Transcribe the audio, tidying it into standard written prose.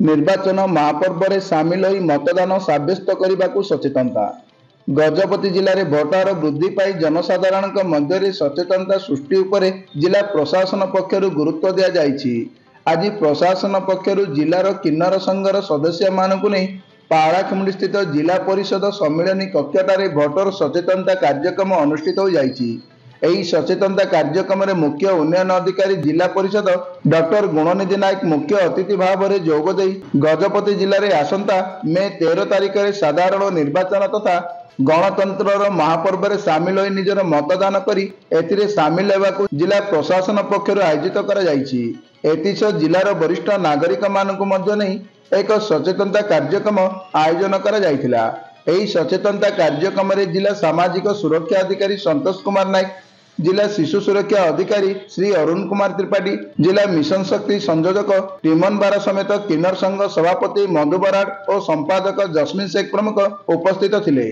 निर्वाचन महापर्व में सामिल होई मतदान सब्यस्त करने को सचेतनता। गजपति जिले में भोटर वृद्धि पाई जनसाधारण मध्य सचेतनता सृष्टि उपरे जिला प्रशासन पक्षर गुरुत्व दि जाइछि। आज प्रशासन पक्षर जिलार किन्नर संघर सदस्य मानकु नहीं पाड़ाखमुंडी स्थित जिला परिषद सम्मिलनी कक्षार भोटर सचेतनता कार्यक्रम अनुष्ठित हो जाइछि। एही सचेतनता कार्यक्रम में मुख्य उन्नयन अधिकारी जिला परिषद डॉक्टर गुणनिधि नायक मुख्य अतिथि भाव में जोगदे गजपति जिले में आसंता मे 13 तारिख में साधारण निर्वाचन तथा गणतंत्र महापर्व में सामिल होई निजर मतदान करी एथिरे सामिल हेबाकु जिला प्रशासन पक्षर आयोजित करा जाइछि। एथिसह जिलार वरिष्ठ नागरिक मानकु मध्य नहीं एक सचेतनता कार्यक्रम आयोजन करा जाइथिला। एही सचेतनता कार्यक्रम में जिला सामाजिक सुरक्षा अधिकारी संतोष कुमार नायक, जिला शिशु सुरक्षा अधिकारी श्री अरुण कुमार त्रिपाठी, जिला मिशन शक्ति संयोजक टिमन बारा समेत किन्नर संघ सभापति मधु बराड़ और संपादक जस्मिन शेख प्रमुख उपस्थित थिले।